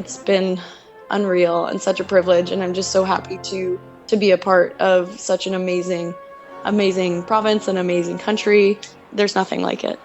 It's been unreal and such a privilege, and I'm just so happy to be a part of such an amazing province and amazing country. There's nothing like it.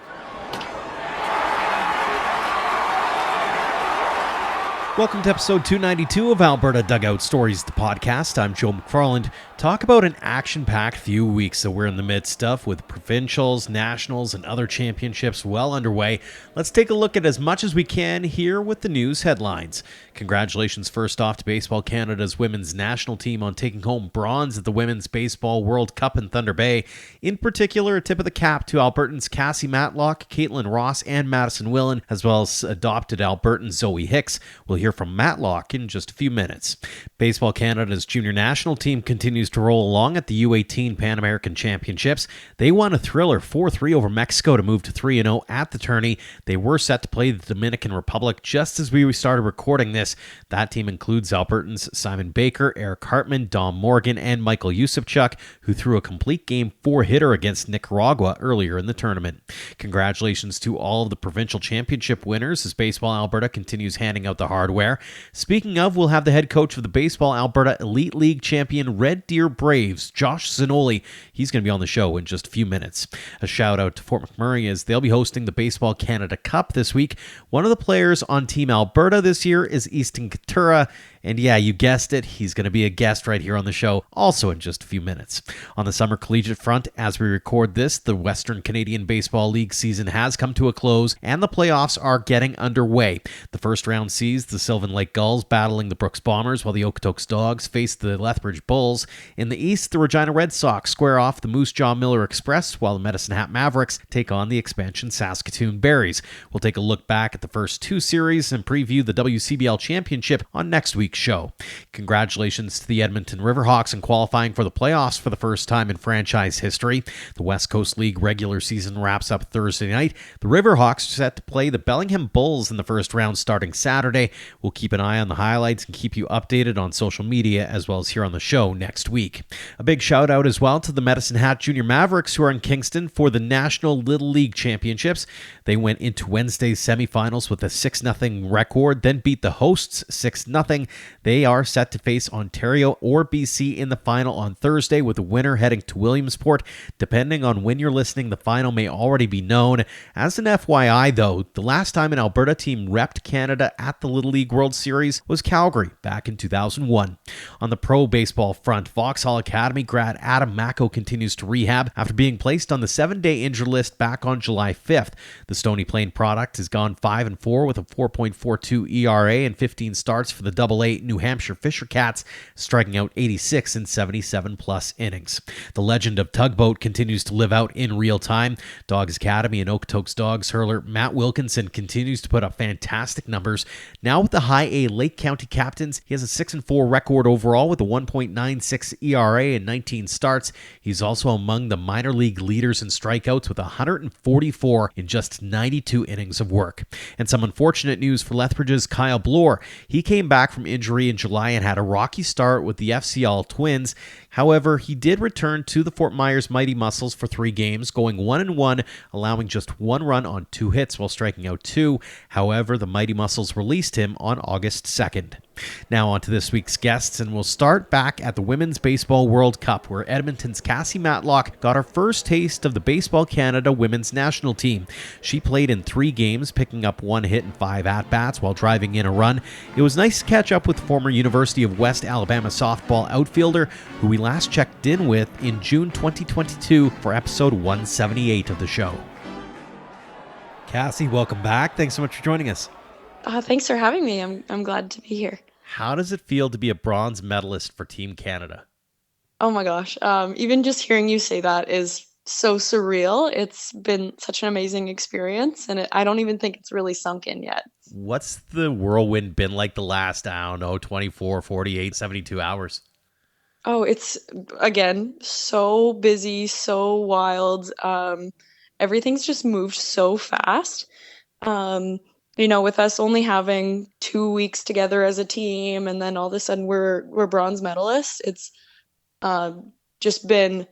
Welcome to episode 292 of Alberta Dugout Stories, the podcast. I'm Joe McFarland. Talk about an action-packed few weeks that we're in the midst of, with provincials, nationals, and other championships well underway. Let's take a look at as much as we can here with the news headlines. Congratulations first off to Baseball Canada's women's national team on taking home bronze at the Women's Baseball World Cup in Thunder Bay. In particular, a tip of the cap to Albertans Cassie Matlock, Caitlin Ross, and Madison Willen, as well as adopted Albertan Zoe Hicks. We'll hear from Matlock in just a few minutes. Baseball Canada's junior national team continues to roll along at the U18 Pan American Championships. They won a thriller 4-3 over Mexico to move to 3-0 at the tourney. They were set to play the Dominican Republic just as we started recording this. That team includes Albertans Simon Baker, Eric Hartman, Dom Morgan, and Michael Yusupchuk, who threw a complete game 4-hitter against Nicaragua earlier in the tournament. Congratulations to all of the provincial championship winners as Baseball Alberta continues handing out the hardware. Speaking of, we'll have the head coach of the Baseball Alberta Elite League champion Red Deer Braves, Josh Zanolli. He's going to be on the show in just a few minutes. A shout out to Fort McMurray as they'll be hosting the Baseball Canada Cup this week. One of the players on Team Alberta this year is Easton Kitura. And yeah, you guessed it, he's going to be a guest right here on the show, also in just a few minutes. On the summer collegiate front, as we record this, the Western Canadian Baseball League season has come to a close, and the playoffs are getting underway. The first round sees the Sylvan Lake Gulls battling the Brooks Bombers, while the Okotoks Dogs face the Lethbridge Bulls. In the East, the Regina Red Sox square off the Moose Jaw Miller Express, while the Medicine Hat Mavericks take on the expansion Saskatoon Berries. We'll take a look back at the first two series and preview the WCBL Championship on next week's show. Congratulations to the Edmonton Riverhawks in qualifying for the playoffs for the first time in franchise history. The West Coast League regular season wraps up Thursday night. The Riverhawks are set to play the Bellingham Bulls in the first round starting Saturday. We'll keep an eye on the highlights and keep you updated on social media as well as here on the show next week. A big shout out as well to the Medicine Hat Junior Mavericks who are in Kingston for the National Little League Championships. They went into Wednesday's semifinals with a 6-0 record, then beat the hosts 6-0. They are set to face Ontario or BC in the final on Thursday, with the winner heading to Williamsport. Depending on when you're listening, the final may already be known. As an FYI, though, the last time an Alberta team repped Canada at the Little League World Series was Calgary back in 2001. On the pro baseball front, Vauxhall Academy grad Adam Mako continues to rehab after being placed on the 7-day injured list back on July 5th. The Stony Plain product has gone 5-4 with a 4.42 ERA and 15 starts for the AA New Hampshire Fisher Cats, striking out 86 in 77-plus innings. The legend of Tugboat continues to live out in real time. Dogs Academy and Okotoks Dogs hurler Matt Wilkinson continues to put up fantastic numbers. Now with the High A Lake County Captains, he has a 6-4 record overall with a 1.96 ERA and 19 starts. He's also among the minor league leaders in strikeouts with 144 in just 92 innings of work. And some unfortunate news for Lethbridge's Kyle Bloor. He came back from injury in July and had a rocky start with the FCL Twins. However, he did return to the Fort Myers Mighty Muscles for 3 games, going 1-1, allowing just 1 run on 2 hits while striking out 2. However, the Mighty Muscles released him on August 2nd. Now on to this week's guests, and we'll start back at the Women's Baseball World Cup, where Edmonton's Cassie Matlock got her first taste of the Baseball Canada women's national team. She played in 3 games, picking up 1 hit and 5 at-bats while driving in a run. It was nice to catch up with former University of West Alabama softball outfielder, who we last checked in with in June 2022 for episode 178 of the show. Cassie, welcome back. Thanks so much for joining us. Thanks for having me. I'm glad to be here. How does it feel to be a bronze medalist for Team Canada? Oh my gosh. Even just hearing you say that is so surreal. It's been such an amazing experience, and I don't even think it's really sunk in yet. What's the whirlwind been like the last, 24, 48, 72 hours? Oh, it's, again, so busy, so wild. Everything's just moved so fast. With us only having 2 weeks together as a team, and then all of a sudden we're bronze medalists. It's just been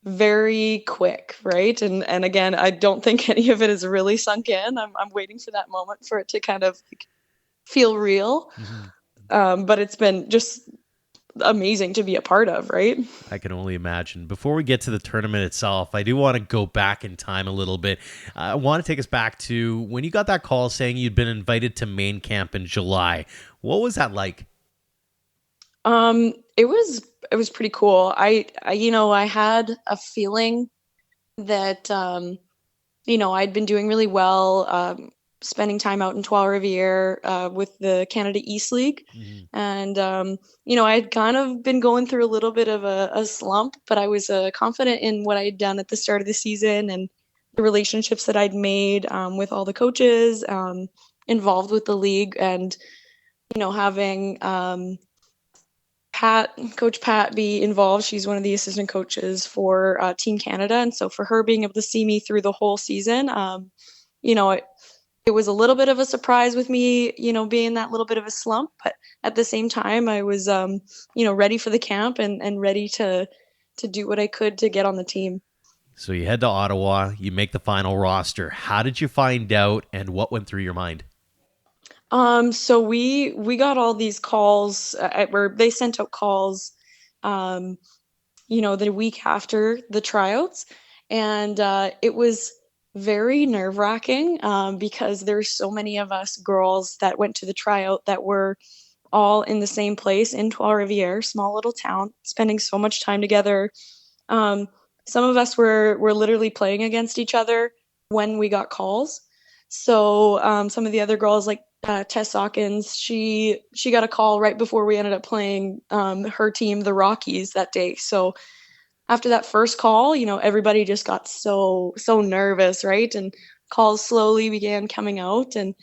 very quick, right? And again, I don't think any of it is really sunk in. I'm waiting for that moment for it to kind of feel real. Mhm. But it's been just amazing to be a part of, right? I can only imagine. Before we get to the tournament itself, I do want to go back in time a little bit. I want to take us back to when you got that call saying you'd been invited to main camp in July. What was that like? It was pretty cool. I had a feeling that I'd been doing really well, spending time out in Trois-Rivières with the Canada East League. Mhm. And, I'd kind of been going through a little bit of a slump, but I was confident in what I'd done at the start of the season and the relationships that I'd made with all the coaches involved with the league. And, having Coach Pat be involved. She's one of the assistant coaches for Team Canada. And so for her being able to see me through the whole season, you know, it, it was a little bit of a surprise with me, being that little bit of a slump. But at the same time, I was, ready for the camp and ready to do what I could to get on the team. So you head to Ottawa, you make the final roster. How did you find out and what went through your mind? So we got all these calls where they sent out calls, um, the week after the tryouts. And it was very nerve wracking because there's so many of us girls that went to the tryout that were all in the same place in Trois-Rivières, small little town, spending so much time together. Um, some of us were literally playing against each other when we got calls. So some of the other girls, like Tess Hawkins, she got a call right before we ended up playing her team, the Rockies, that day. So after that first call, everybody just got so nervous, right? And calls slowly began coming out, and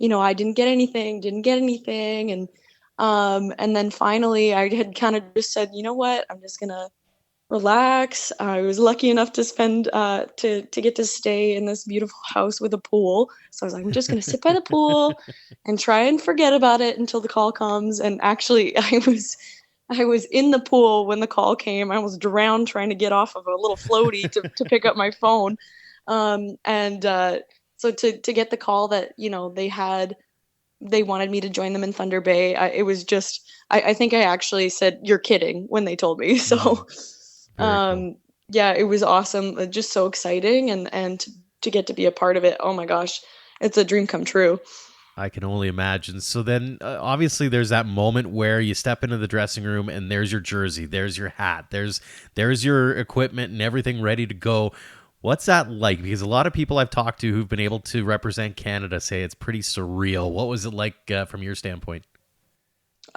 I didn't get anything, and then finally I had kind of just said, you know what, I'm just gonna relax. I was lucky enough to spend to get to stay in this beautiful house with a pool. So I was like, I'm just gonna sit by the pool and try and forget about it until the call comes. And actually, I was in the pool when the call came. I almost drowned trying to get off of a little floaty to pick up my phone. And so to get the call that they wanted me to join them in Thunder Bay, it was just I think I actually said you're kidding when they told me. Mhm. So Very cool. yeah, it was awesome. Just so exciting, and to get to be a part of it. Oh my gosh, it's a dream come true. I can only imagine. So then, obviously, there's that moment where you step into the dressing room and there's your jersey, there's your hat, there's your equipment and everything ready to go. What's that like? Because a lot of people I've talked to who've been able to represent Canada say it's pretty surreal. What was it like from your standpoint?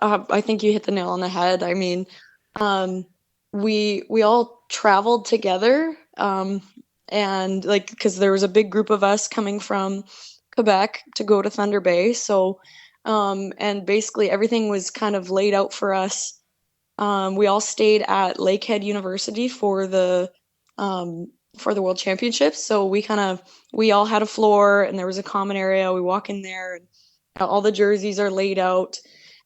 I think you hit the nail on the head. I mean, um, we all traveled together, and like because there was a big group of us coming from Quebec to go to Thunder Bay. So, and basically everything was kind of laid out for us. We all stayed at Lakehead University for the World Championships. So we all had a floor, and there was a common area. We walk in there, and all the jerseys are laid out.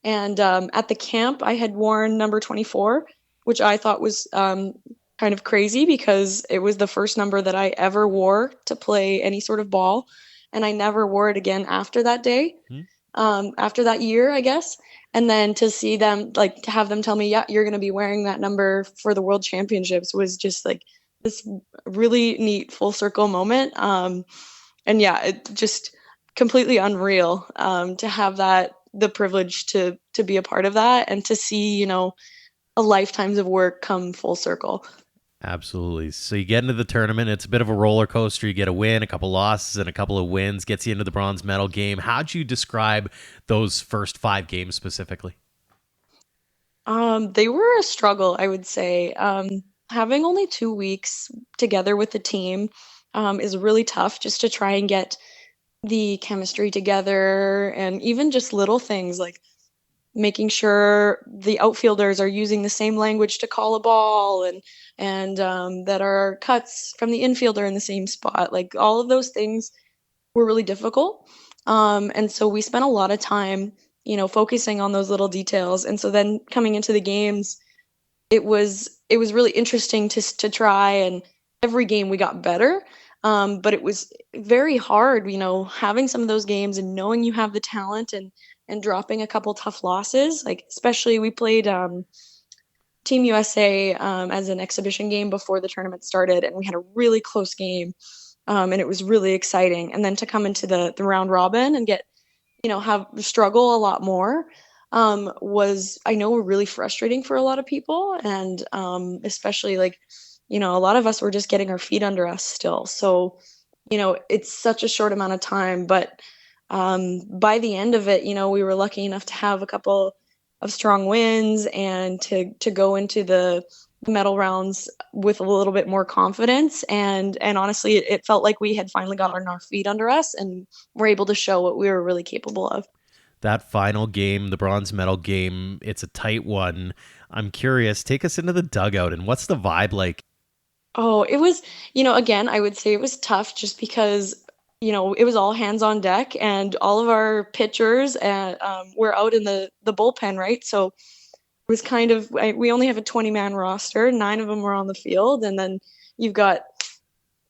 And at the camp, I had worn number 24, which I thought was kind of crazy because it was the first number that I ever wore to play any sort of ball. And I never wore it again after that day, Hmm? after that year, I guess. And then to see them, like, to have them tell me, yeah, you're going to be wearing that number for the World Championships was just like this really neat full circle moment. And yeah, it just completely unreal to have the privilege to be a part of that and to see a lifetimes of work come full circle. Absolutely. So you get into the tournament. It's a bit of a roller coaster. You get a win, a couple losses, and a couple of wins. Gets you into the bronze medal game. How'd you describe those first 5 games specifically? They were a struggle, I would say. Having only 2 weeks together with the team is really tough, just to try and get the chemistry together, and even just little things like making sure the outfielders are using the same language to call a ball, and that our cuts from the infield are in the same spot. Like all of those things were really difficult. And so we spent a lot of time, focusing on those little details. And so then coming into the games, it was really interesting to try, and every game we got better. But it was very hard, having some of those games and knowing you have the talent, and and dropping a couple tough losses. Like especially we played Team USA as an exhibition game before the tournament started, and we had a really close game, and it was really exciting. And then to come into the round robin and get have struggle a lot more was I know really frustrating for a lot of people, and especially like a lot of us were just getting our feet under us still. So it's such a short amount of time, but by the end of it, we were lucky enough to have a couple of strong wins and to go into the medal rounds with a little bit more confidence, and honestly it felt like we had finally gotten our feet under us and were able to show what we were really capable of. That final game, the bronze medal game, it's a tight one. I'm curious, take us into the dugout and what's the vibe like? Oh, it was, again, I would say it was tough just because, it was all hands on deck and all of our pitchers were out in the bullpen, right? So it was kind of, we only have a 20-man roster, 9 of them were on the field, and then you've got,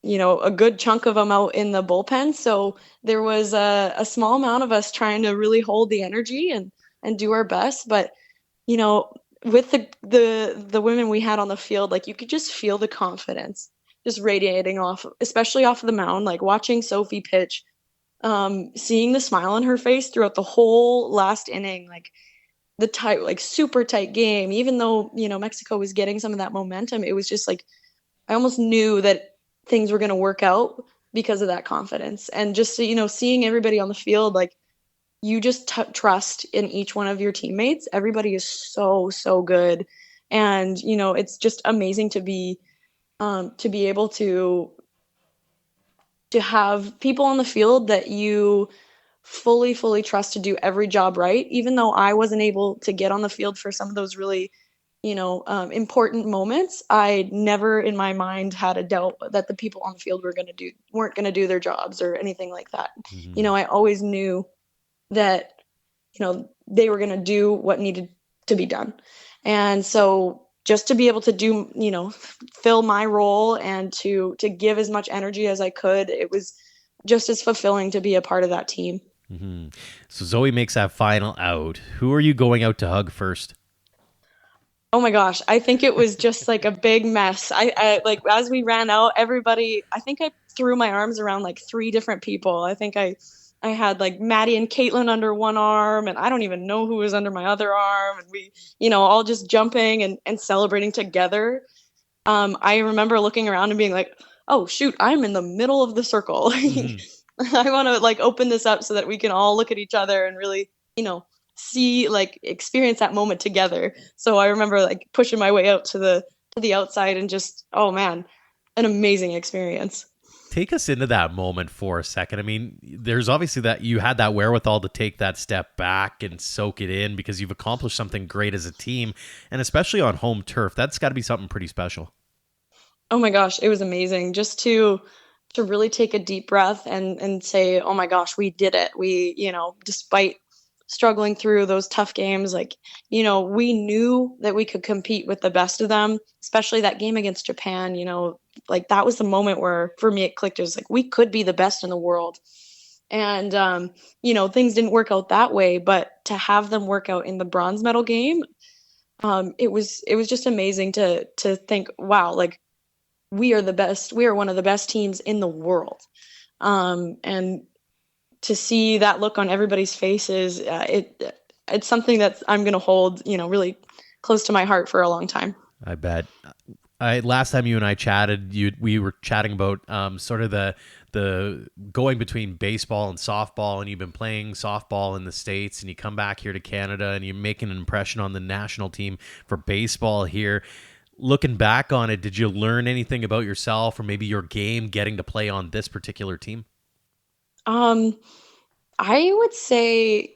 a good chunk of them out in the bullpen. So there was a small amount of us trying to really hold the energy and do our best. But, you know, with the women we had on the field, like you could just feel the confidence just radiating off, especially off of the mound, like watching Sophie pitch, seeing the smile on her face throughout the whole last inning, like the tight, like super tight game, even though, Mexico was getting some of that momentum, it was just like, I almost knew that things were going to work out because of that confidence. And just, seeing everybody on the field, like you just trust in each one of your teammates. Everybody is so, so good. And, it's just amazing to be able to have people on the field that you fully trust to do every job right. Even though I wasn't able to get on the field for some of those really, important moments, I never in my mind had a doubt that the people on the field weren't going to do their jobs or anything like that. Mhm. I always knew that they were going to do what needed to be done. And so just to be able to do, fill my role and to give as much energy as I could, it was just as fulfilling to be a part of that team. Mhm. So Zoe makes that final out. Who are you going out to hug first? Oh my gosh, I think it was just like a big mess. I like as we ran out, everybody, I think I threw my arms around like 3 different people. I think I had like Maddie and Caitlin under one arm, and I don't even know who was under my other arm, and we, all just jumping and celebrating together. I remember looking around and being like, "Oh shoot, I'm in the middle of the circle." Mhm. I want to like open this up so that we can all look at each other and really, see like experience that moment together. So I remember like pushing my way out to the outside and just, oh man, an amazing experience. Take us into that moment for a second. I mean, there's obviously that you had that wherewithal to take that step back and soak it in because you've accomplished something great as a team, and especially on home turf. That's got to be something pretty special. Oh my gosh, it was amazing just to really take a deep breath and say, "Oh my gosh, we did it." We, despite struggling through those tough games, like, we knew that we could compete with the best of them, especially that game against Japan, like that was the moment where for me it clicked. It was like we could be the best in the world. And things didn't work out that way, but to have them work out in the bronze medal game, it was just amazing to think, wow, like we are the best. We are one of the best teams in the world. And to see that look on everybody's faces, it's something that I'm going to hold, really close to my heart for a long time. I bet. I last time you and I chatted, we were chatting about sort of the going between baseball and softball, and you've been playing softball in the States, and you come back here to Canada, and you're making an impression on the national team for baseball here. Looking back on it, did you learn anything about yourself or maybe your game getting to play on this particular team? Um, I would say,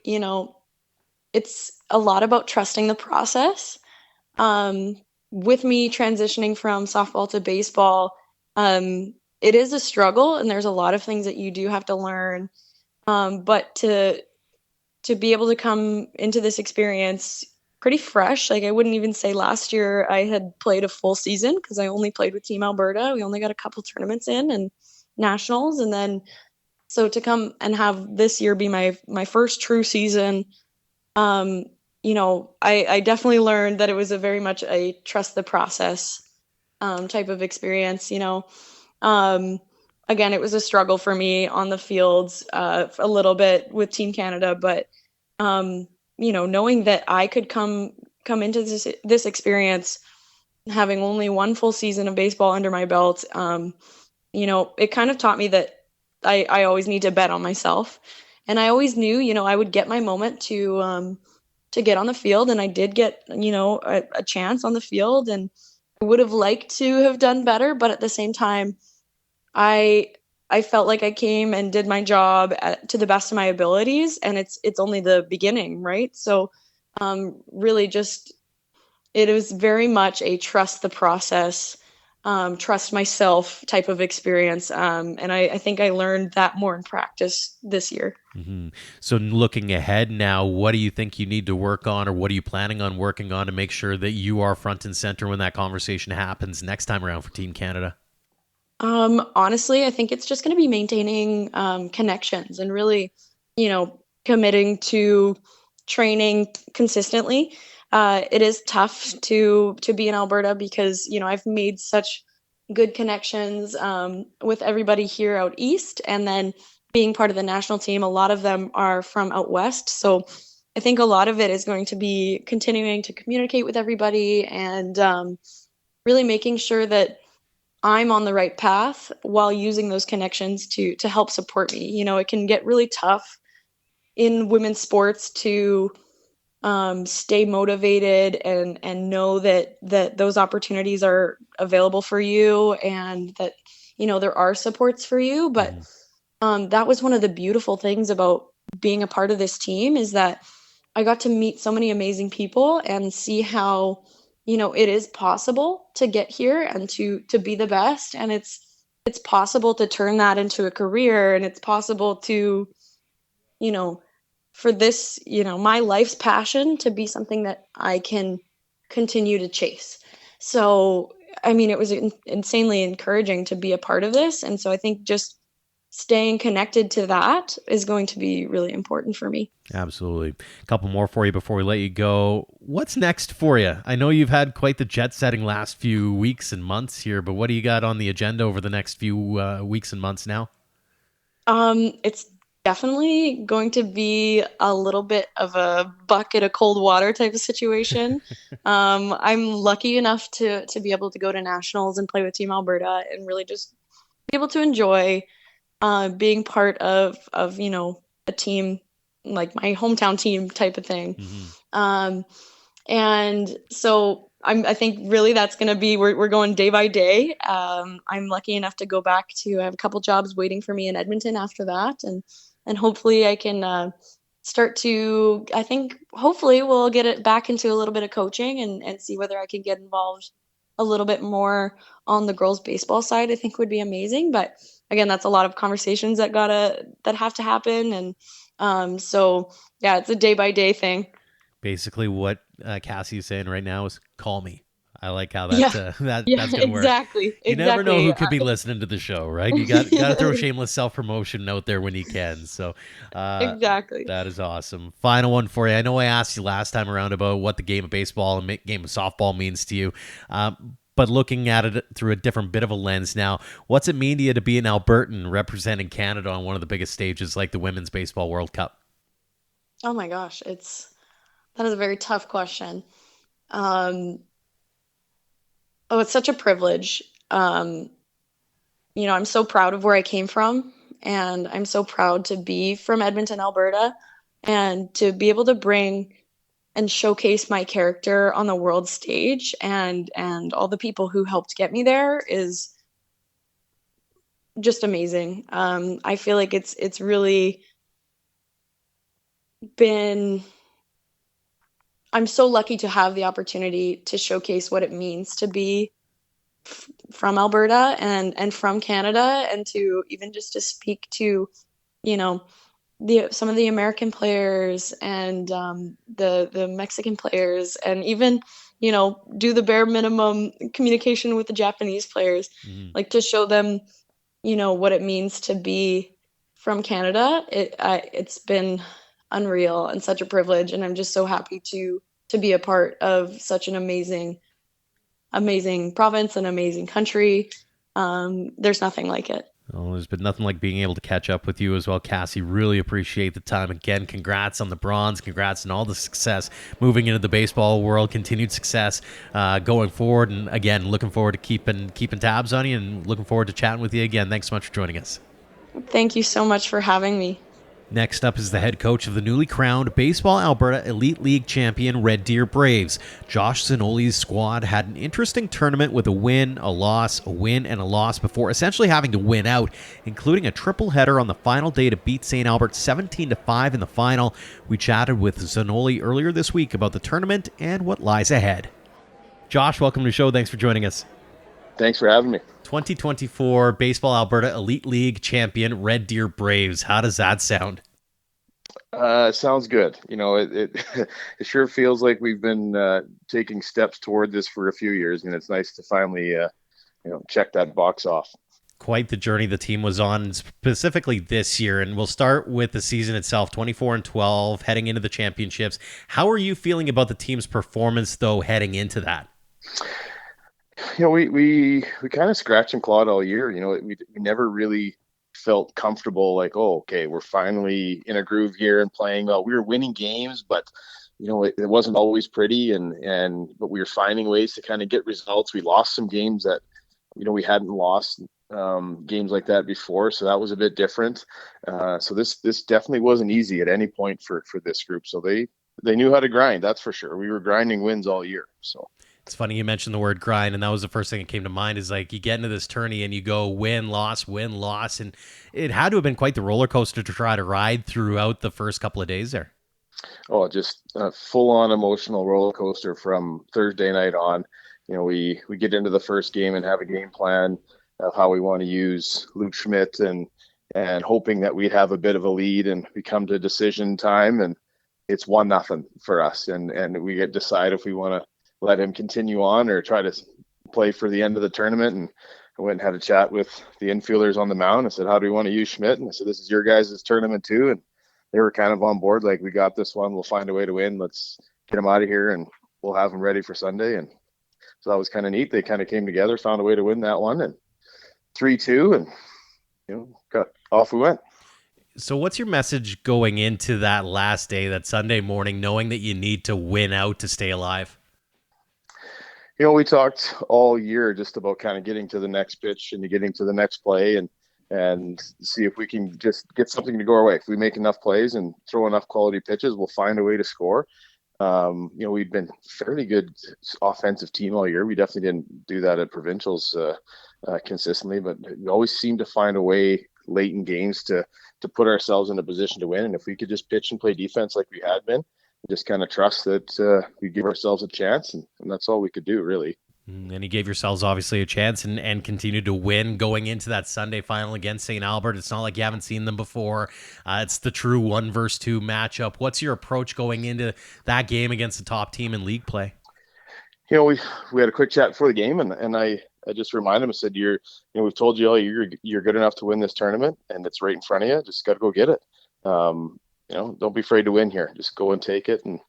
it's a lot about trusting the process. Um, with me transitioning from softball to baseball, it is a struggle, and there's a lot of things that you do have to learn. But to be able to come into this experience pretty fresh, like I wouldn't even say last year I had played a full season because I only played with Team Alberta. We only got a couple tournaments in and nationals, and then so to come and have this year be my first true season, um, I definitely learned that it was a very much a trust the process type of experience. Um, Again, it was a struggle for me on the fields a little bit with Team Canada, but um, knowing that I could come into this experience having only one full season of baseball under my belt, it kind of taught me that I always need to bet on myself. And I always knew, I would get my moment to get on the field, and I did get, a chance on the field, and I would have liked to have done better, but at the same time, I I felt like I came and did my job to the best of my abilities, and it's only the beginning, right? So, really, just it was very much a trust the process, trust myself type of experience, and I think I learned that more in practice this year. Hmm. So, looking ahead now, what do you think you need to work on, or what are you planning on working on to make sure that you are front and center when that conversation happens next time around for Team Canada? Honestly, I think it's just going to be maintaining connections and really, committing to training consistently. It is tough to be in Alberta because I've made such good connections with everybody here out east, and then being part of the national team, a lot of them are from out west. So I think a lot of it is going to be continuing to communicate with everybody and really making sure that I'm on the right path while using those connections to help support me. It can get really tough in women's sports to stay motivated and know that those opportunities are available for you, and that there are supports for you. But Hmm. that was one of the beautiful things about being a part of this team, is that I got to meet so many amazing people and see how, it is possible to get here and to be the best, and it's possible to turn that into a career, and it's possible to, you know, for this, my life's passion to be something that I can continue to chase. So, I mean, it was insanely encouraging to be a part of this, and so I think just staying connected to that is going to be really important for me. Absolutely. A couple more for you before we let you go. What's next for you? I know you've had quite the jet setting last few weeks and months here, but what do you got on the agenda over the next few weeks and months now? It's definitely going to be a little bit of a bucket of cold water type of situation. I'm lucky enough to be able to go to nationals and play with Team Alberta and really just be able to enjoy being part of a team like my hometown team type of thing. Hmm. Um, and so I think really that's going to be, we're going day by day. I'm lucky enough to go back to, I have a couple jobs waiting for me in Edmonton after that. And hopefully I can start to, I think hopefully we'll get it back into a little bit of coaching and see whether I can get involved a little bit more on the girls baseball side. I think would be amazing. But again, that's a lot of conversations that have to happen. And so yeah, it's a day by day thing. Basically, what Cassie is saying right now is call me. I like how that Yeah. Yeah, that's going to work. exactly. You never know Exactly. who could be listening to the show, right? You got to throw shameless self promotion out there when you can. So, uh, Exactly. that is awesome. Final one for you. I know I asked you last time around about what the game of baseball and game of softball means to you. But looking at it through a different bit of a lens now, what's it mean to you to be an Albertan representing Canada on one of the biggest stages like the Women's Baseball World Cup? Oh my gosh, that is a very tough question. Um, oh, it's such a privilege. I'm so proud of where I came from, and I'm so proud to be from Edmonton, Alberta, and to be able to bring and showcase my character on the world stage, and all the people who helped get me there is just amazing. I feel like it's really been I'm so lucky to have the opportunity to showcase what it means to be from Alberta and from Canada, and to even just to speak to, you know, the some of the American players and the Mexican players, and even do the bare minimum communication with the Japanese players, Mhm. like to show them what it means to be from Canada. It's been unreal and such a privilege. And I'm just so happy to be a part of such an amazing province and amazing country. There's nothing like it. Oh, there's been nothing like being able to catch up with you as well, Cassie. Really appreciate the time. Again, congrats on the bronze. Congrats on all the success moving into the baseball world. Continued success going forward. And again, looking forward to keeping tabs on you and looking forward to chatting with you again. Thanks so much for joining us. Thank you so much for having me. Next up is the head coach of the newly crowned Baseball Alberta Elite League champion Red Deer Braves. Josh Zanolli's squad had an interesting tournament with a win, a loss, a win, and a loss before essentially having to win out, including a triple header on the final day to beat St. Albert 17-5 in the final. We chatted with Zanolli earlier this week about the tournament and what lies ahead. Josh, welcome to the show. Thanks for joining us. Thanks for having me. 2024 Baseball Alberta Elite League champion Red Deer Braves. How does that sound? Sounds good. It it sure feels like we've been taking steps toward this for a few years, and it's nice to finally check that box off. Quite the journey the team was on, specifically this year. And we'll start with the season itself, 24-12, heading into the championships. How are you feeling about the team's performance, though, heading into that? We kind of scratched and clawed all year. We never really felt comfortable like, oh, okay, we're finally in a groove here and playing well. We were winning games, but it wasn't always pretty, but we were finding ways to kind of get results. We lost some games that we hadn't lost games like that before, so that was a bit different. So this definitely wasn't easy at any point for this group. So they knew how to grind, that's for sure. We were grinding wins all year. So it's funny you mentioned the word grind, and that was the first thing that came to mind is like you get into this tourney and you go win, loss, and it had to have been quite the roller coaster to try to ride throughout the first couple of days there. Oh, just a full-on emotional roller coaster from Thursday night on. We get into the first game and have a game plan of how we want to use Luke Schmidt and hoping that we'd have a bit of a lead, and we come to decision time and it's 1-0 for us, and we get to decide if we want to let him continue on or try to play for the end of the tournament. And I went and had a chat with the infielders on the mound. I said, how do we want to use Schmidt? And I said, this is your guys' tournament too. And they were kind of on board, like, we got this one. We'll find a way to win. Let's get him out of here and we'll have him ready for Sunday. And so that was kind of neat. They kind of came together, found a way to win that one, and 3-2, and got off we went. So what's your message going into that last day, that Sunday morning, knowing that you need to win out to stay alive? We talked all year just about kind of getting to the next pitch and getting to the next play and see if we can just get something to go our way. If we make enough plays and throw enough quality pitches, we'll find a way to score. We'd been fairly good offensive team all year. We definitely didn't do that at provincials consistently, but we always seem to find a way late in games to put ourselves in a position to win. And if we could just pitch and play defense like we had been, just kind of trust that we give ourselves a chance, and that's all we could do, really. And you gave yourselves obviously a chance and continued to win going into that Sunday final against St. Albert. It's not like you haven't seen them before. It's the true 1 versus 2 matchup. What's your approach going into that game against the top team in league play? We had a quick chat before the game, and I just reminded him, I said, we've told you all you're good enough to win this tournament, and it's right in front of you. Just got to go get it. Don't be afraid to win here. Just go and take it. And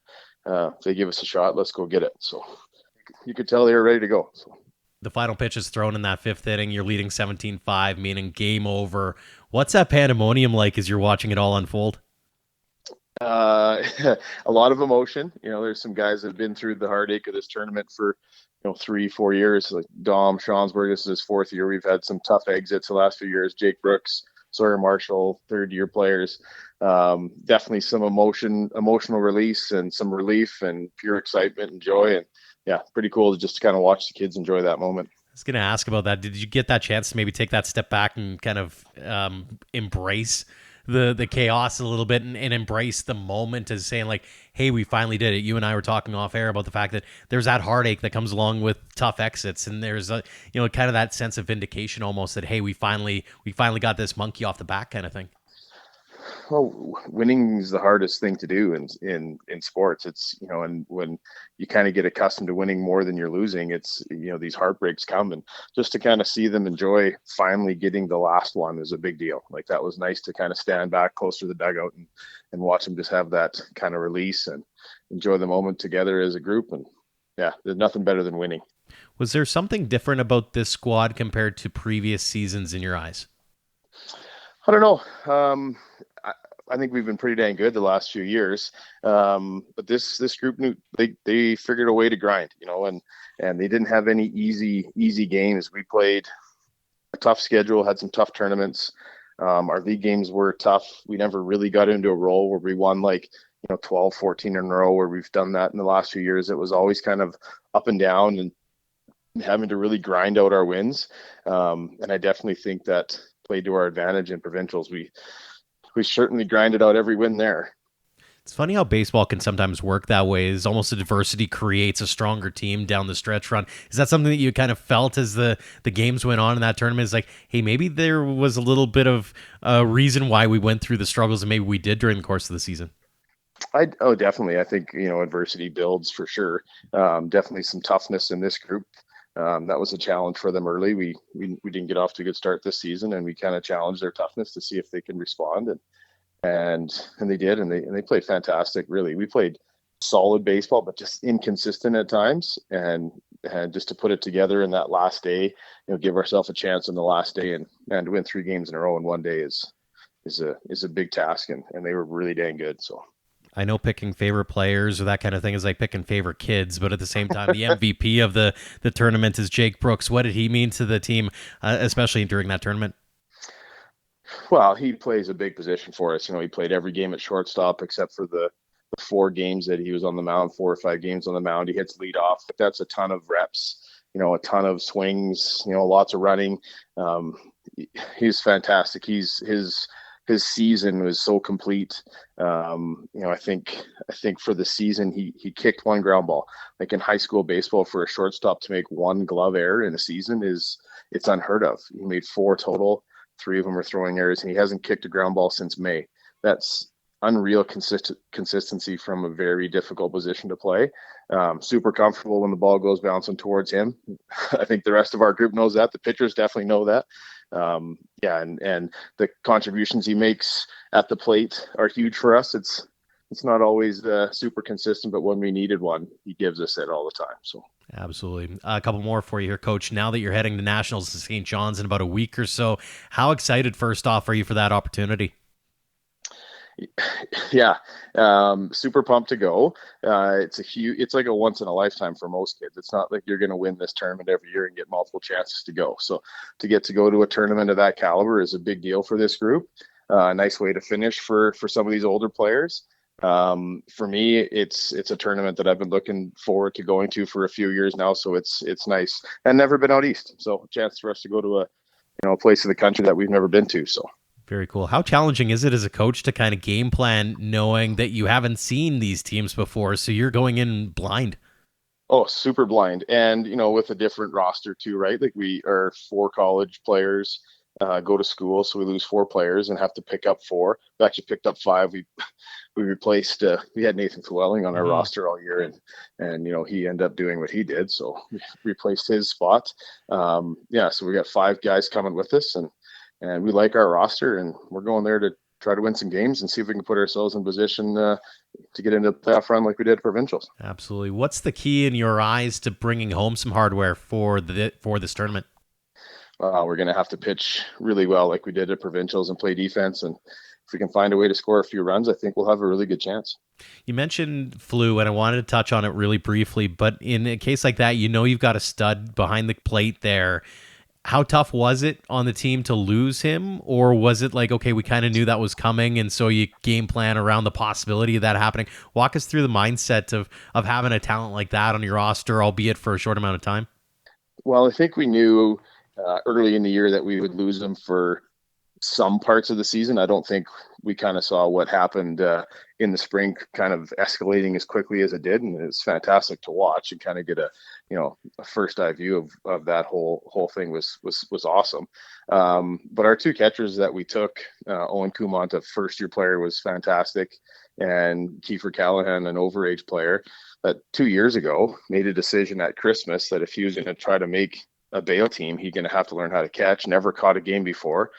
if they give us a shot, let's go get it. So you could tell they were ready to go. So the final pitch is thrown in that 5th inning. You're leading 17-5, meaning game over. What's that pandemonium like as you're watching it all unfold? A lot of emotion. There's some guys that have been through the heartache of this tournament for 3-4 years. Like Dom Schonsberg, this is his 4th year. We've had some tough exits the last few years. Jake Brooks, Sawyer Marshall, 3rd-year players. Definitely some emotional release and some relief and pure excitement and joy. And yeah, pretty cool to just kind of watch the kids enjoy that moment. I was going to ask about that. Did you get that chance to maybe take that step back and kind of embrace the chaos a little bit and embrace the moment as saying like, hey, we finally did it? You and I were talking off air about the fact that there's that heartache that comes along with tough exits, and there's a kind of that sense of vindication almost that, hey, we finally got this monkey off the back kind of thing. Well, winning is the hardest thing to do in sports. It's, and when you kind of get accustomed to winning more than you're losing, it's, these heartbreaks come, and just to kind of see them enjoy finally getting the last one is a big deal. Like, that was nice to kind of stand back close to the dugout and watch them just have that kind of release and enjoy the moment together as a group. And yeah, there's nothing better than winning. Was there something different about this squad compared to previous seasons in your eyes? I don't know. I think we've been pretty dang good the last few years. But this group knew they figured a way to grind, and they didn't have any easy games. We played a tough schedule, had some tough tournaments. Our league games were tough. We never really got into a roll where we won 12, 14 in a row, where we've done that in the last few years. It was always kind of up and down and having to really grind out our wins. And I definitely think that played to our advantage in provincials. We certainly grinded out every win there. It's funny how baseball can sometimes work that way. It's almost adversity creates a stronger team down the stretch run. Is that something that you kind of felt as the games went on in that tournament? It's like, hey, maybe there was a little bit of a reason why we went through the struggles, and maybe we did during the course of the season. Definitely. I think, adversity builds for sure. Definitely some toughness in this group. That was a challenge for them early. We didn't get off to a good start this season, and we kind of challenged their toughness to see if they can respond, and they did, and they played fantastic. Really, we played solid baseball, but just inconsistent at times, and just to put it together in that last day, give ourselves a chance in the last day, and to win 3 games in a row in one day is a big task, and they were really dang good. So. I know picking favorite players or that kind of thing is like picking favorite kids, but at the same time, the MVP of the tournament is Jake Brooks. What did he mean to the team, especially during that tournament? Well, he plays a big position for us. He played every game at shortstop except for the 4 games that he was on the mound, 4 or 5 games on the mound. He hits lead off. That's a ton of reps, a ton of swings, lots of running. He's fantastic. His season was so complete. I think for the season he kicked 1 ground ball. Like in high school baseball, for a shortstop to make 1 glove error in a season it's unheard of. He made 4 total. 3 of them are throwing errors, and he hasn't kicked a ground ball since May. That's unreal consistency from a very difficult position to play. Super comfortable when the ball goes bouncing towards him. I think the rest of our group knows that. The pitchers definitely know that. And the contributions he makes at the plate are huge for us. It's not always super consistent, but when we needed one, he gives us it all the time. So. Absolutely. A couple more for you here, Coach. Now that you're heading to Nationals to St. John's in about a week or so, how excited, first off, are you for that opportunity? Yeah, super pumped to go. It's like a once in a lifetime for most kids. It's not like you're going to win this tournament every year and get multiple chances to go. So to get to go to a tournament of that caliber is a big deal for this group. A nice way to finish for some of these older players. For me, it's a tournament that I've been looking forward to going to for a few years now. So it's nice, and never been out east. So a chance for us to go to a place in the country that we've never been to. So. Very cool. How challenging is it as a coach to kind of game plan knowing that you haven't seen these teams before, so you're going in blind? Oh, super blind. And, with a different roster too, right? Like we are 4 college players, go to school, so we lose 4 players and have to pick up 4. We actually picked up 5. We replaced, we had Nathan Llewellyn on our roster all year, and he ended up doing what he did, so we replaced his spot. So we got 5 guys coming with us, and we like our roster, and we're going there to try to win some games and see if we can put ourselves in position to get into the playoff run like we did at provincials. Absolutely. What's the key in your eyes to bringing home some hardware for this tournament? We're going to have to pitch really well like we did at provincials and play defense. And if we can find a way to score a few runs, I think we'll have a really good chance. You mentioned flu, and I wanted to touch on it really briefly, but in a case like that, you've got a stud behind the plate there. How tough was it on the team to lose him? Or was it like, okay, we kind of knew that was coming, and so you game plan around the possibility of that happening? Walk us through the mindset of having a talent like that on your roster, albeit for a short amount of time. Well, I think we knew early in the year that we would lose him for some parts of the season. I don't think we kind of saw what happened in the spring kind of escalating as quickly as it did, and it's fantastic to watch and kind of get a first eye view of that whole thing was awesome. But our two catchers that we took, Owen Kumont, a first year player, was fantastic, and Kiefer Callahan, an overage player that 2 years ago made a decision at Christmas that if he was going to try to make a Bayo team, he's going to have to learn how to catch. Never caught a game before,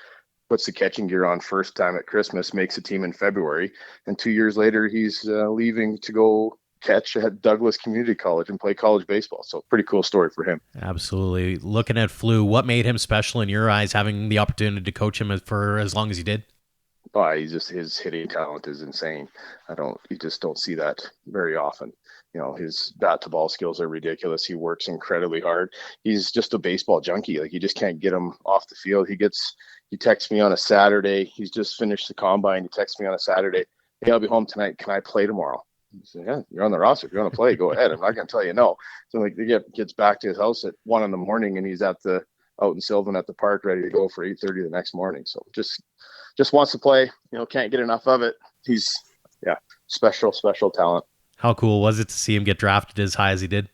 puts the catching gear on first time at Christmas, makes a team in February, and 2 years later he's leaving to go catch at Douglas Community College and play college baseball. So pretty cool story for him. Absolutely. Looking at Flew, what made him special in your eyes, having the opportunity to coach him for as long as you did? His hitting talent is insane. You just don't see that very often. His bat to ball skills are ridiculous. He works incredibly hard. He's just a baseball junkie. Like, you just can't get him off the field. He texts me on a Saturday. He's just finished the combine. He texts me on a Saturday, "Hey, I'll be home tonight. Can I play tomorrow?" I said, "Yeah, you're on the roster. If you want to play, go ahead. I'm not going to tell you no." So like, he gets back to his house at 1 a.m, and he's out in Sylvan at the park, ready to go for 8:30 the next morning. So just wants to play. Can't get enough of it. He's special talent. How cool was it to see him get drafted as high as he did?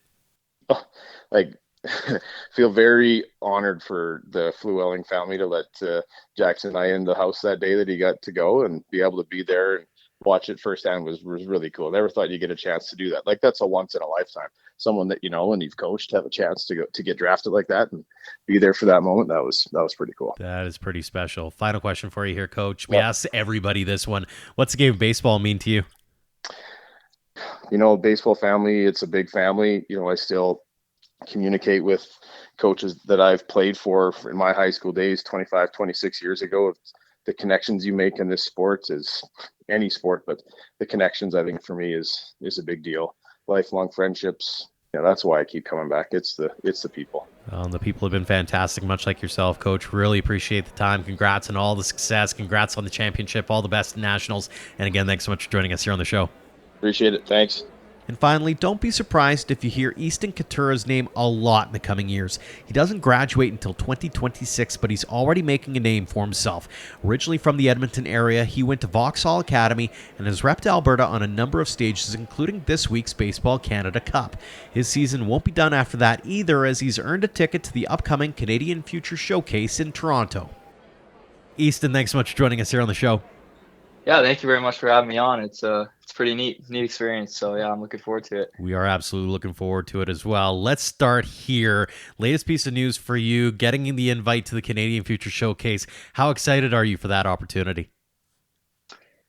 Oh, like, feel very honored for the Fluelling family to let Jackson and I in the house that day that he got to go, and be able to be there and watch it firsthand was really cool. Never thought you'd get a chance to do that. Like, that's a once in a lifetime. Someone that and you've coached, have a chance to get drafted like that and be there for that moment. That was pretty cool. That is pretty special. Final question for you here, Coach. We asked everybody this one. What's the game of baseball mean to you? Baseball family, it's a big family. I still communicate with coaches that I've played for in my high school days 25, 26 years ago. The connections you make in this sport is any sport, but the connections, I think, for me is a big deal. Lifelong friendships. That's why I keep coming back. It's the people. The people have been fantastic, much like yourself, Coach. Really appreciate the time. Congrats on all the success. Congrats on the championship. All the best in nationals. And again, thanks so much for joining us here on the show. Appreciate it. Thanks. And finally, don't be surprised if you hear Easton Kitura's name a lot in the coming years. He doesn't graduate until 2026, but he's already making a name for himself. Originally from the Edmonton area, he went to Vauxhall Academy and has repped Alberta on a number of stages, including this week's Baseball Canada Cup. His season won't be done after that either, as he's earned a ticket to the upcoming Canadian Future Showcase in Toronto. Easton, thanks so much for joining us here on the show. Yeah, thank you very much for having me on. It's pretty neat experience. So yeah, I'm looking forward to it. We are absolutely looking forward to it as well. Let's start here. Latest piece of news for you, getting the invite to the Canadian Future Showcase. How excited are you for that opportunity?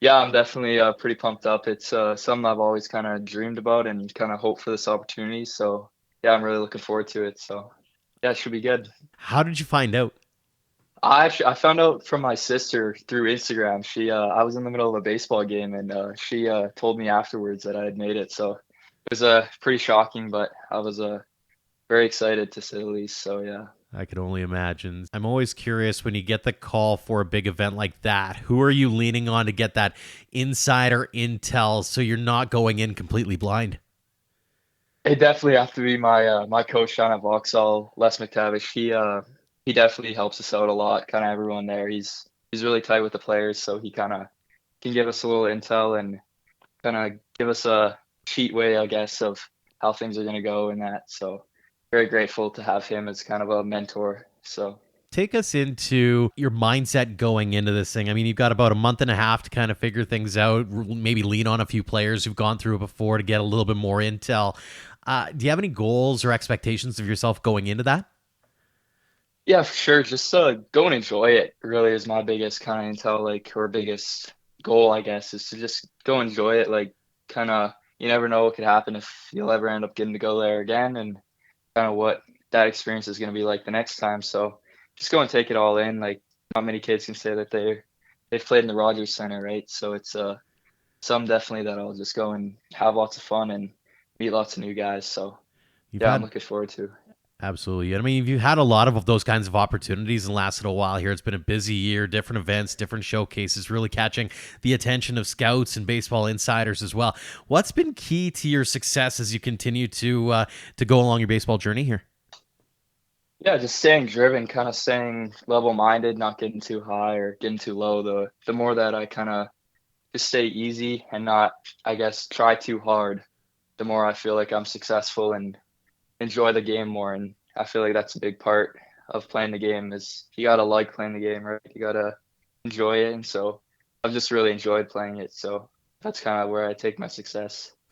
Yeah, I'm definitely pretty pumped up. It's something I've always kind of dreamed about and kind of hoped for this opportunity. So yeah, I'm really looking forward to it. So yeah, it should be good. How did you find out? I found out from my sister through Instagram. I was in the middle of a baseball game, and she told me afterwards that I had made it. So it was pretty shocking, but I was very excited, to say the least. So yeah. I could only imagine. I'm always curious, when you get the call for a big event like that, who are you leaning on to get that insider intel so you're not going in completely blind? It definitely have to be my coach down at Vauxhall, Les McTavish. He definitely helps us out a lot, kind of everyone there. He's really tight with the players, so he kind of can give us a little intel and kind of give us a cheat way, I guess, of how things are going to go and that. So very grateful to have him as kind of a mentor. So take us into your mindset going into this thing. I mean, you've got about a month and a half to kind of figure things out, maybe lean on a few players who've gone through it before to get a little bit more intel. Do you have any goals or expectations of yourself going into that? Yeah, for sure. Just go and enjoy it, really, is my biggest kind of intel, or biggest goal, I guess, is to just go enjoy it. You never know what could happen if you'll ever end up getting to go there again, and kind of what that experience is going to be like the next time. So just go and take it all in. Not many kids can say that they've played in the Rogers Center, right? So it's some definitely that I'll just go and have lots of fun and meet lots of new guys. So I'm looking forward to. Absolutely. I mean, you've had a lot of those kinds of opportunities and lasted a while here. It's been a busy year, different events, different showcases, really catching the attention of scouts and baseball insiders as well. What's been key to your success as you continue to go along your baseball journey here? Yeah, just staying driven, kind of staying level-minded, not getting too high or getting too low. The more that I kind of just stay easy and not, I guess, try too hard, the more I feel like I'm successful and enjoy the game more. And I feel like that's a big part of playing the game is you gotta like playing the game, right? You gotta enjoy it. And so I've just really enjoyed playing it. So that's kind of where I take my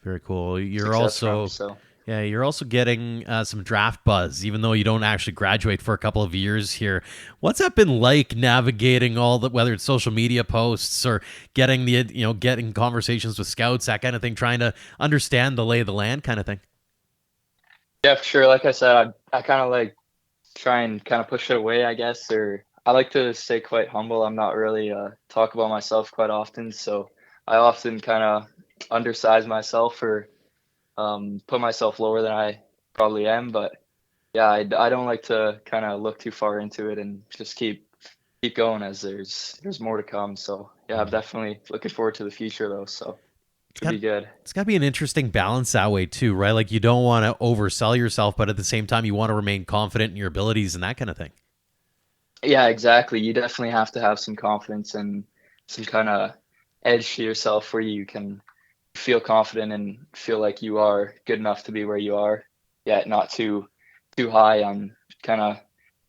Very cool. success from. So You're also getting some draft buzz, even though you don't actually graduate for a couple of years here. What's that been like navigating all the, whether it's social media posts or getting getting conversations with scouts, that kind of thing, trying to understand the lay of the land kind of thing? yeah, for sure. Like I said, I kind of like try and kind of push it away, I guess, or I like to stay quite humble. I'm not really talk about myself quite often, so I often kind of undersize myself or put myself lower than I probably am. But yeah, I don't like to kind of look too far into it and just keep going as there's more to come. So yeah, I'm definitely looking forward to the future though. So It's should got be good. it's got to be an interesting balance that way too, right? Like you don't want to oversell yourself, but at the same time, you want to remain confident in your abilities and that kind of thing. Yeah, exactly. You definitely have to have some confidence and some kind of edge to yourself where you can feel confident and feel like you are good enough to be where you are, yet not too high on kind of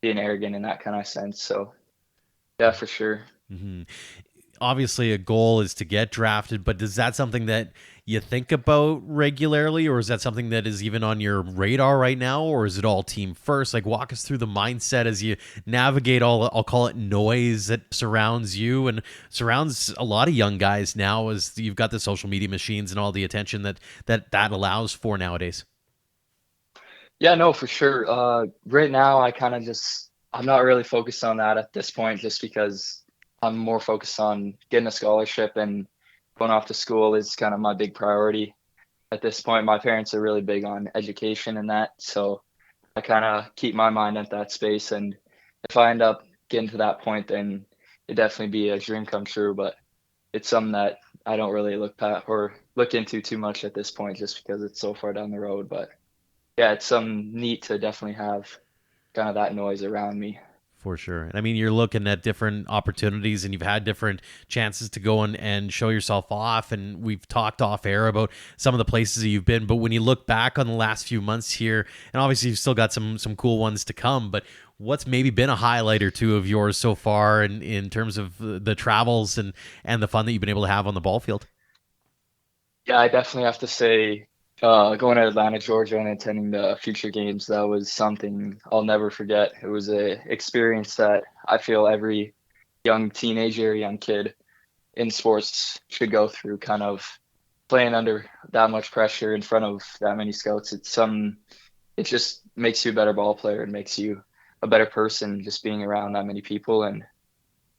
being arrogant in that kind of sense. So yeah, for sure. hmm Obviously, a goal is to get drafted, but is that something that you think about regularly, or is that something that is even on your radar right now, or is it all team first? Like, walk us through the mindset as you navigate all, I'll call it noise that surrounds you and surrounds a lot of young guys now, as you've got the social media machines and all the attention that allows for nowadays. Yeah, no, for sure. Right now, I'm not really focused on that at this point, just because I'm more focused on getting a scholarship and going off to school is kind of my big priority at this point. My parents are really big on education and that, so I kind of keep my mind at that space. And if I end up getting to that point, then it'd definitely be a dream come true. But it's something that I don't really look past or look into too much at this point, just because it's so far down the road. But yeah, it's some neat to definitely have kind of that noise around me. For sure. And I mean, you're looking at different opportunities and you've had different chances to go and show yourself off. And we've talked off air about some of the places that you've been. But when you look back on the last few months here, and obviously you've still got some cool ones to come, but what's maybe been a highlight or two of yours so far in terms of the travels and the fun that you've been able to have on the ball field? Yeah, I definitely have to say, going to Atlanta, Georgia, and attending the future games, that was something I'll never forget. It was a experience that I feel every young teenager, young kid in sports should go through, kind of playing under that much pressure in front of that many scouts. It just makes you a better ball player and makes you a better person just being around that many people and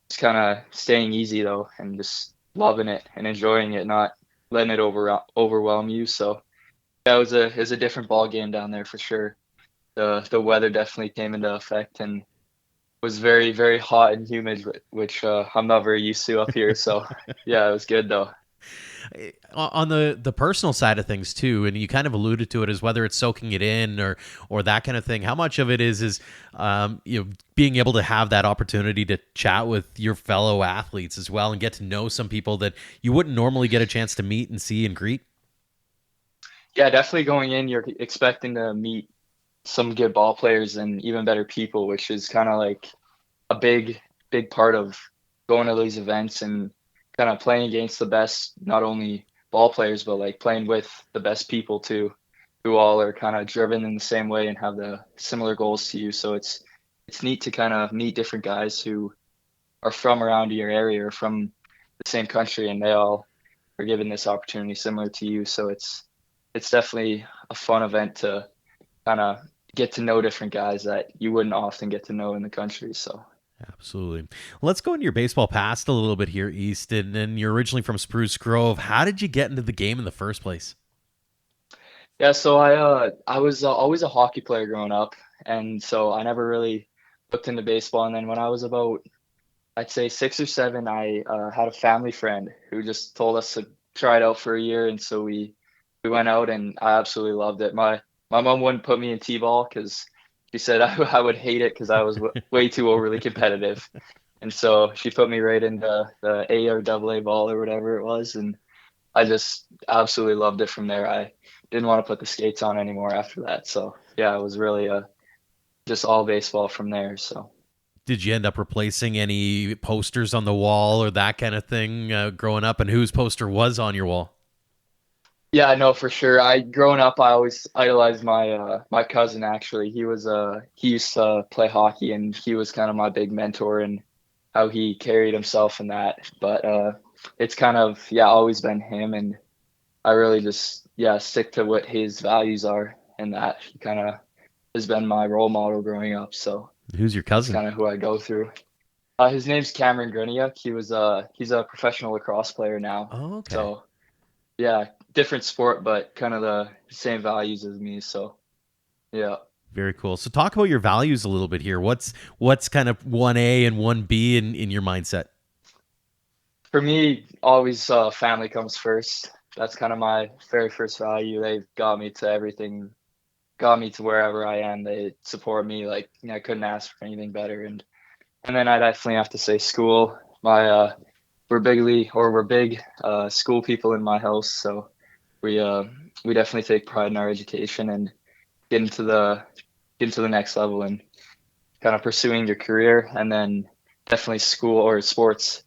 just kind of staying easy though and just loving it and enjoying it, not letting it overwhelm you. So that it was a different ball game down there for sure. The weather definitely came into effect and was very very hot and humid, which I'm not very used to up here. So yeah, it was good though. On the personal side of things too, and you kind of alluded to it, as whether it's soaking it in or that kind of thing. How much of it is being able to have that opportunity to chat with your fellow athletes as well and get to know some people that you wouldn't normally get a chance to meet and see and greet. Yeah, definitely going in, you're expecting to meet some good ball players and even better people, which is kind of like a big part of going to these events and kind of playing against the best, not only ball players, but like playing with the best people too, who all are kind of driven in the same way and have the similar goals to you. So it's neat to kind of meet different guys who are from around your area or from the same country, and they all are given this opportunity similar to you. So it's definitely a fun event to kind of get to know different guys that you wouldn't often get to know in the country. So Absolutely. Let's go into your baseball past a little bit here, Easton. And you're originally from Spruce Grove. How did you get into the game in the first place? yeah, so I was always a hockey player growing up, and so I never really looked into baseball. And then when I was about, I'd say 6 or 7, I had a family friend who just told us to try it out for a year, and so we went out, and I absolutely loved it. My mom wouldn't put me in t-ball because she said I would hate it because I was way too overly competitive. And so she put me right into the A or double A ball or whatever it was. And I just absolutely loved it from there. I didn't want to put the skates on anymore after that. So yeah, it was really just all baseball from there. So Did you end up replacing any posters on the wall or that kind of thing growing up? And whose poster was on your wall? yeah, I know for sure. I growing up, I always idolized my cousin. Actually, he used to play hockey, and he was kind of my big mentor and how he carried himself in that. But it's kind of yeah, always been him, and I really just yeah stick to what his values are, and that he kind of has been my role model growing up. So Who's your that's cousin? kind of who I go through. His name's Cameron Gruniak. He's a professional lacrosse player now. Oh, okay. So yeah, different sport, but kind of the same values as me. So yeah, Very cool. So talk about your values a little bit here. What's kind of 1A and 1B in your mindset? for me, always family comes first. That's kind of my very first value. They've got me to everything, got me to wherever I am. They support me like I couldn't ask for anything better. And then I definitely have to say school. My we're big school people in my house, so we uh we definitely take pride in our education and get into the get into the next level and kind of pursuing your career, and then definitely school or sports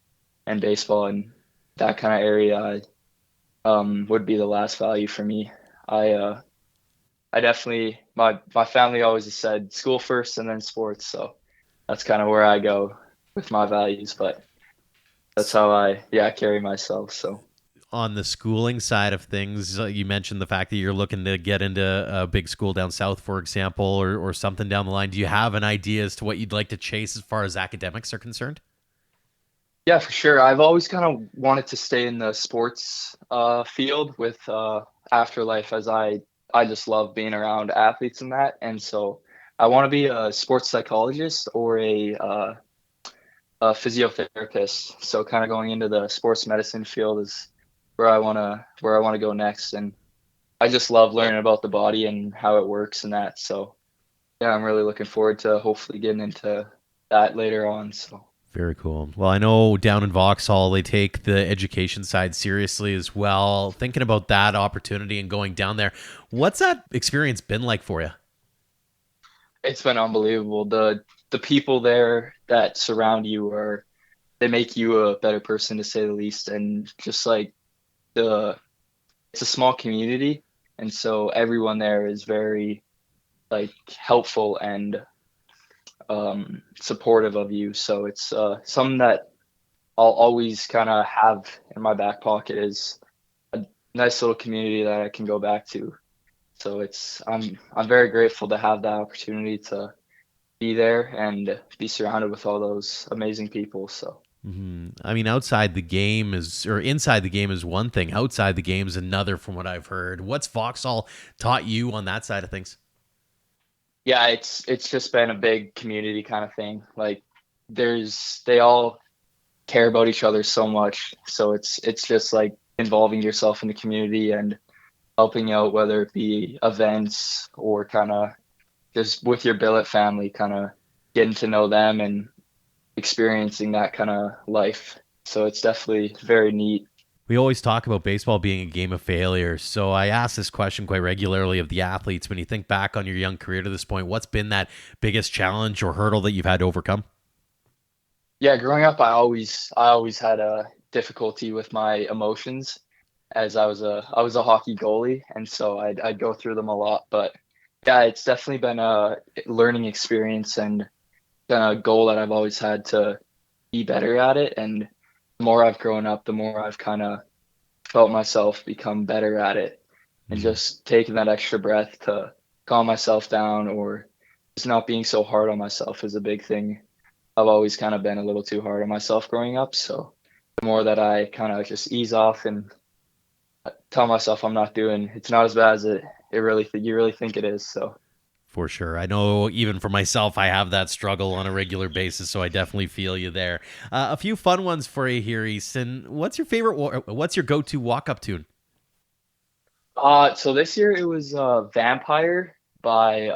and baseball and that kind of area would be the last value for me. I definitely my family always has said school first and then sports, so that's kind of where I go with my values, but that's how I yeah carry myself. So On the schooling side of things, you mentioned the fact that you're looking to get into a big school down south, for example, or something down the line. Do you have an idea as to what you'd like to chase as far as academics are concerned? yeah, for sure. I've always kind of wanted to stay in the sports field with afterlife, as I just love being around athletes and that, and so I want to be a sports psychologist or a physiotherapist. So kind of going into the sports medicine field is where I want to go next, and I just love learning about the body and how it works and that. So yeah, I'm really looking forward to hopefully getting into that later on. So. Very cool. Well, I know down in Vauxhall, they take the education side seriously as well. Thinking about that opportunity and going down there, what's that experience been like for you? It's been unbelievable. The people there that surround you are they make you a better person to say the least. And just like the it's a small community, and so everyone there is very like helpful and supportive of you. So it's something that I'll always kind of have in my back pocket is a nice little community that I can go back to. So it's I'm very grateful to have that opportunity to be there and be surrounded with all those amazing people. So I mean, outside the game or inside the game is one thing. Outside the game is another, from what I've heard. What's Vauxhall taught you on that side of things? yeah, it's just been a big community kind of thing. Like they all care about each other so much. So it's just like involving yourself in the community and helping out, whether it be events or kind of just with your billet family, kind of getting to know them and experiencing that kind of life. So it's definitely very neat. We always talk about baseball being a game of failure. So I ask this question quite regularly of the athletes. When you think back on your young career to this point, what's been that biggest challenge or hurdle that you've had to overcome? Yeah, growing up, I always had a difficulty with my emotions, as I was a hockey goalie, and so I'd go through them a lot. But yeah, it's definitely been a learning experience and a goal that I've always had to be better at it. And the more I've grown up, the more I've kind of felt myself become better at it, and Mhm. just taking that extra breath to calm myself down, or just not being so hard on myself is a big thing. I've always kind of been a little too hard on myself growing up. So the more that I kind of just ease off and tell myself I'm not doing, it's not as bad as it really, you really think it is. So For sure. I know even for myself, I have that struggle on a regular basis, so I definitely feel you there. A few fun ones for you here, Easton. What's your favorite, what's your go-to walk-up tune? so this year it was Vampire by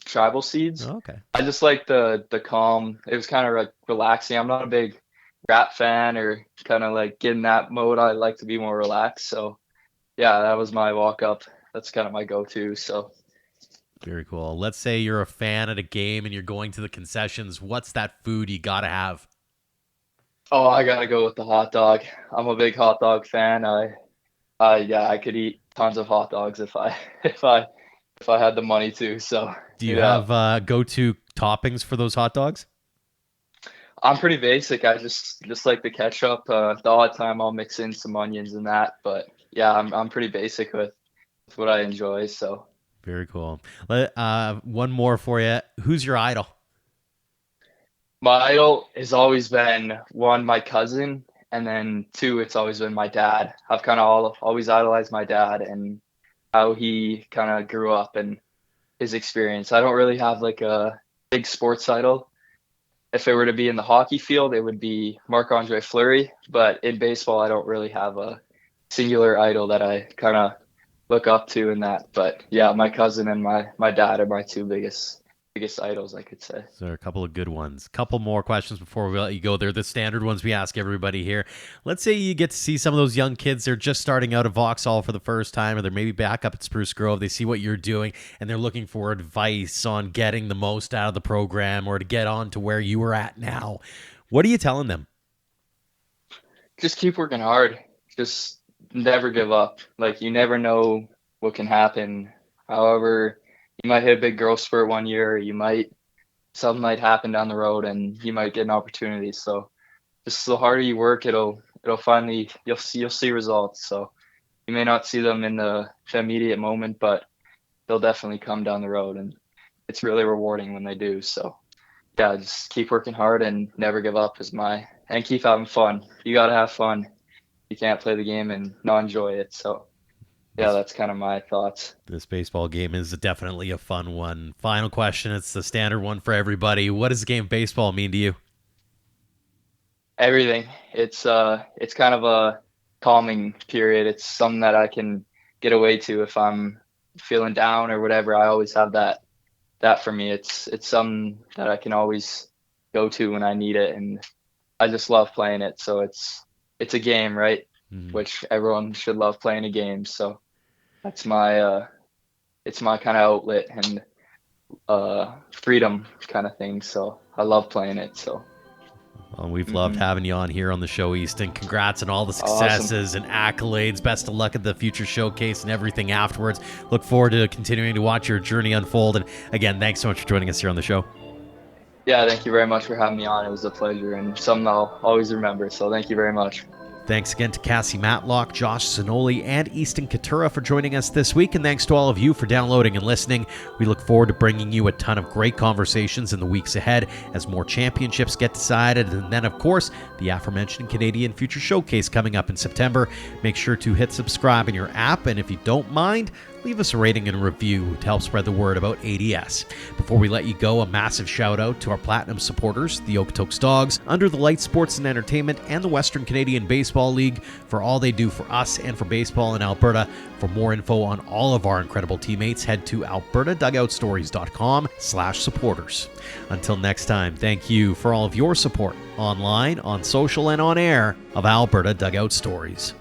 Tribal Seeds. Oh, okay. I just like the calm. It was kind of like relaxing. I'm not a big rap fan or kind of like get in that mode. I like to be more relaxed. So yeah, that was my walk up. That's kind of my go-to. So Very cool. Let's say you're a fan at a game and you're going to the concessions. What's that food you gotta have? oh, I gotta go with the hot dog. I'm a big hot dog fan. Yeah, I could eat tons of hot dogs if I if I if I had the money to. So Do you yeah, have go-to toppings for those hot dogs? I'm pretty basic. I just like the ketchup. The odd time I'll mix in some onions and that. But yeah, I'm pretty basic with what I enjoy. So Very cool. One more for you. Who's your idol? my idol has always been one, my cousin, and then two, it's always been my dad. I've kind of always idolized my dad and how he kind of grew up and his experience. I don't really have like a big sports idol. If it were to be in the hockey field, it would be Marc-Andre Fleury. But in baseball, I don't really have a singular idol that I kind of look up to in that. But yeah, my cousin and my dad are my two biggest idols, I could say. So there are a couple of good ones. Couple more questions before we let you go. They're the standard ones we ask everybody here. Let's say you get to see some of those young kids. They're just starting out at Vauxhall for the first time, or they're maybe back up at Spruce Grove. They see what you're doing, and they're looking for advice on getting the most out of the program or to get on to where you are at now. What are you telling them? Just keep working hard. Just never give up. Like you never know what can happen. However, you might hit a big growth spurt one year, something might happen down the road and you might get an opportunity. So just the harder you work, it'll finally you'll see results. So you may not see them in the immediate moment, but they'll definitely come down the road and it's really rewarding when they do. So yeah, just keep working hard and never give up and keep having fun. You gotta have fun. You can't play the game and not enjoy it. So yeah, that's kind of my thoughts. This baseball game is definitely a fun one. Final question. It's the standard one for everybody. What does the game of baseball mean to you? Everything. It's kind of a calming period. It's something that I can get away to if I'm feeling down or whatever. I always have that for me. It's something that I can always go to when I need it, and I just love playing it. So it's a game, right? Which everyone should love playing a game. So that's my it's my kind of outlet and freedom kind of thing. So I love playing it. So Well, we've loved having you on here on the show, Easton. Congrats on all the successes and accolades. Best of luck at the future showcase and everything afterwards. Look forward to continuing to watch your journey unfold. And again, thanks so much for joining us here on the show. Yeah, thank you very much for having me on. It was a pleasure and something I'll always remember. So thank you very much. Thanks again to Cassie Matlock, Josh Zanolli, and Easton Kitura for joining us this week. And thanks to all of you for downloading and listening. We look forward to bringing you a ton of great conversations in the weeks ahead as more championships get decided. And then, of course, the aforementioned Canadian Future Showcase coming up in September. Make sure to hit subscribe in your app. And if you don't mind, leave us a rating and a review to help spread the word about ADS. Before we let you go, a massive shout out to our Platinum supporters, the Okotoks Dogs, Under the Lights Sports and Entertainment, and the Western Canadian Baseball League for all they do for us and for baseball in Alberta. For more info on all of our incredible teammates, head to albertadugoutstories.com/supporters. Until next time, thank you for all of your support online, on social, and on air of Alberta Dugout Stories.